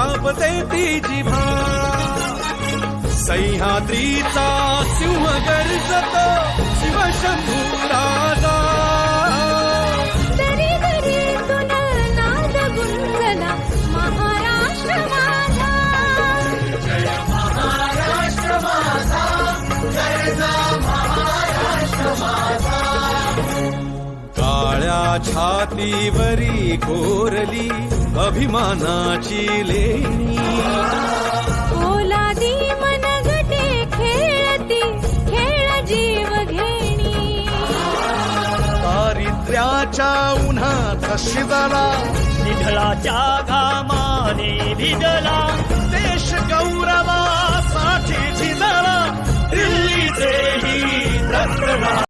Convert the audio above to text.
कापते ती जिभा सह्याद्रीचा सिंह गर्जतो शिवशंभू राजा दरी दरीतून नाद गुंजला महाराष्ट्र माझा जय महाराष्ट्र माझा जय महाराष्ट्र माझा काळ्या छातीवरी कोरली अभिमानाची लेणी ओलादी मनगटे खेळती खेळ जीव घेणी दारिद्र्याच्या उन्हात शिजला निधळाच्या घामाने भिजला